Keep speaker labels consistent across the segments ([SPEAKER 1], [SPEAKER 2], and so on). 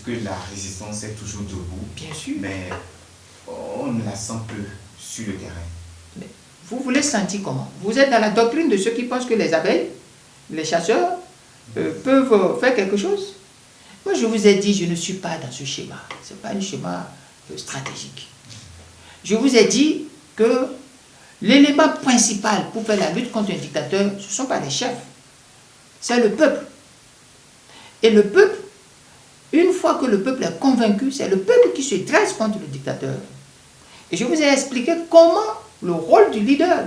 [SPEAKER 1] que la résistance est toujours debout.
[SPEAKER 2] Bien sûr.
[SPEAKER 1] Mais on ne la sent plus sur le terrain.
[SPEAKER 2] Mais vous voulez sentir comment? Vous êtes dans la doctrine de ceux qui pensent que les abeilles, les chasseurs, peuvent faire quelque chose? Moi, je vous ai dit, je ne suis pas dans ce schéma. Ce n'est pas un schéma stratégique. Je vous ai dit que l'élément principal pour faire la lutte contre un dictateur, ce ne sont pas les chefs, c'est le peuple. Et le peuple, une fois que le peuple est convaincu, c'est le peuple qui se dresse contre le dictateur. Et je vous ai expliqué comment le rôle du leader,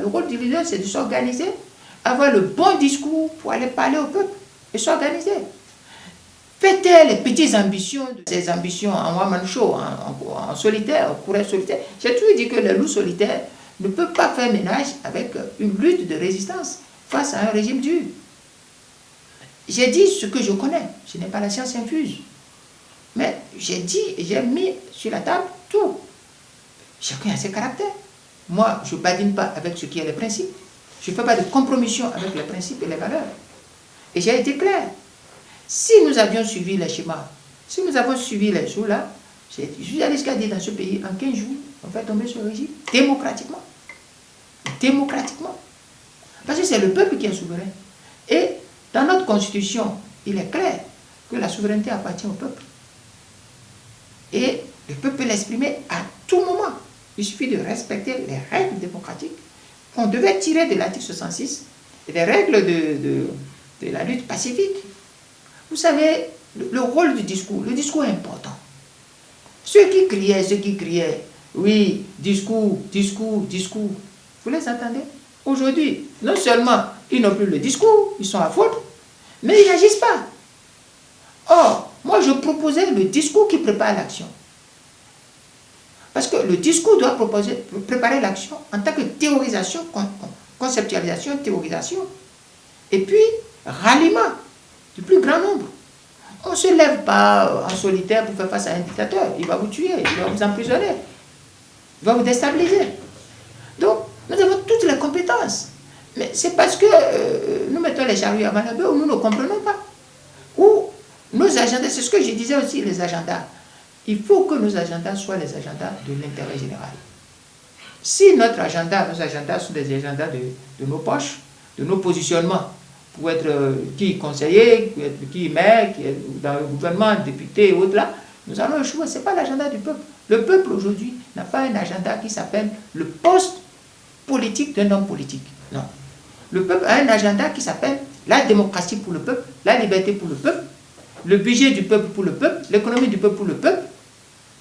[SPEAKER 2] c'est de s'organiser, avoir le bon discours pour aller parler au peuple et s'organiser. Faites les petites ambitions, ces ambitions en one-man show, en solitaire, en coureur solitaire. J'ai toujours dit que les loups solitaires ne peuvent pas faire ménage avec une lutte de résistance face à un régime dur. J'ai dit ce que je connais, je n'ai pas la science infuse. Mais j'ai dit, j'ai mis sur la table tout. Chacun a ses caractères. Moi, je ne badine pas avec ce qui est les principes. Je ne fais pas de compromission avec les principes et les valeurs. Et j'ai été clair. Si nous avions suivi les schémas, si nous avons suivi les jours-là, je suis allé jusqu'à dire dans ce pays, en 15 jours, on va tomber sur le régime démocratiquement. Démocratiquement. Parce que c'est le peuple qui est souverain. Et dans notre constitution, il est clair que la souveraineté appartient au peuple. Et le peuple peut l'exprimer à tout moment. Il suffit de respecter les règles démocratiques qu'on devait tirer de l'article 66 et des règles de la lutte pacifique. Vous savez, le rôle du discours, le discours est important. Ceux qui criaient, oui, discours, discours, discours, vous les entendez? Aujourd'hui, non seulement ils n'ont plus le discours, ils sont à faute, mais ils n'agissent pas. Or, moi je proposais le discours qui prépare l'action. Parce que le discours doit préparer l'action en tant que théorisation, conceptualisation, théorisation. Et puis, ralliement du plus grand nombre. On ne se lève pas en solitaire pour faire face à un dictateur. Il va vous tuer, il va vous emprisonner, il va vous déstabiliser. Donc, nous avons toutes les compétences. Mais c'est parce que nous mettons les charrues avant la bœuf ou nous ne comprenons pas. Ou nos agendas, c'est ce que je disais aussi, les agendas. Il faut que nos agendas soient les agendas de l'intérêt général. Si nos agendas sont des agendas de nos poches, de nos positionnements, pour être qui conseiller, qui maire, qui est dans le gouvernement, député et autres là, nous allons échouer. Ce n'est pas l'agenda du peuple. Le peuple aujourd'hui n'a pas un agenda qui s'appelle le poste politique d'un homme politique. Non. Le peuple a un agenda qui s'appelle la démocratie pour le peuple, la liberté pour le peuple, le budget du peuple pour le peuple, l'économie du peuple pour le peuple,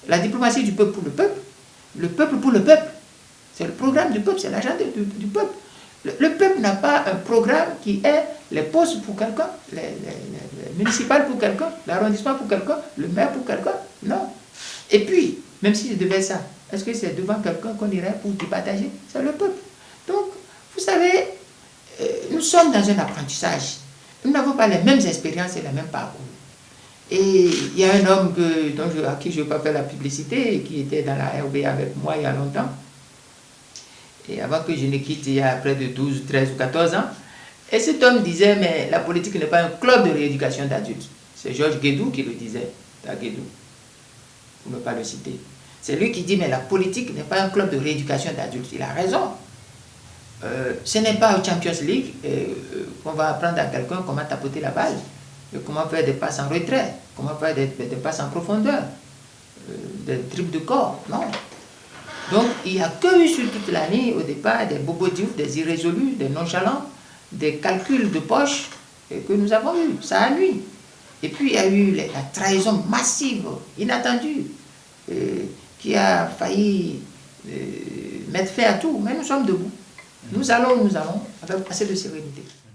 [SPEAKER 2] la diplomatie du peuple pour le peuple. C'est le programme du peuple, c'est l'agenda du peuple. Le peuple n'a pas un programme qui est les postes pour quelqu'un, les municipales pour quelqu'un, l'arrondissement pour quelqu'un, le maire pour quelqu'un. Non. Et puis, même si je devais ça, est-ce que c'est devant quelqu'un qu'on irait pour départager? C'est le peuple. Donc, vous savez, nous sommes dans un apprentissage. Nous n'avons pas les mêmes expériences et les mêmes parcours. Et il y a un homme à qui je ne veux pas faire la publicité, qui était dans la RBA avec moi il y a longtemps. Et avant que je ne quitte, il y a près de 12, 13 ou 14 ans. Et cet homme disait, mais la politique n'est pas un club de rééducation d'adultes. C'est Georges Guédou qui le disait, Guédou, pour ne pas le citer. C'est lui qui dit, mais la politique n'est pas un club de rééducation d'adultes. Il a raison. Ce n'est pas au Champions League qu'on va apprendre à quelqu'un comment tapoter la balle, et comment faire des passes en retrait, comment faire des passes en profondeur, des dribbles de corps. Non. Donc, il n'y a que eu sur toute l'année, au départ, des bobodiouf, des irrésolus, des nonchalants, des calculs de poche que nous avons eu. Ça a nui. Et puis, il y a eu la trahison massive, inattendue, qui a failli mettre fin à tout. Mais nous sommes debout. Nous allons, avec assez de sérénité.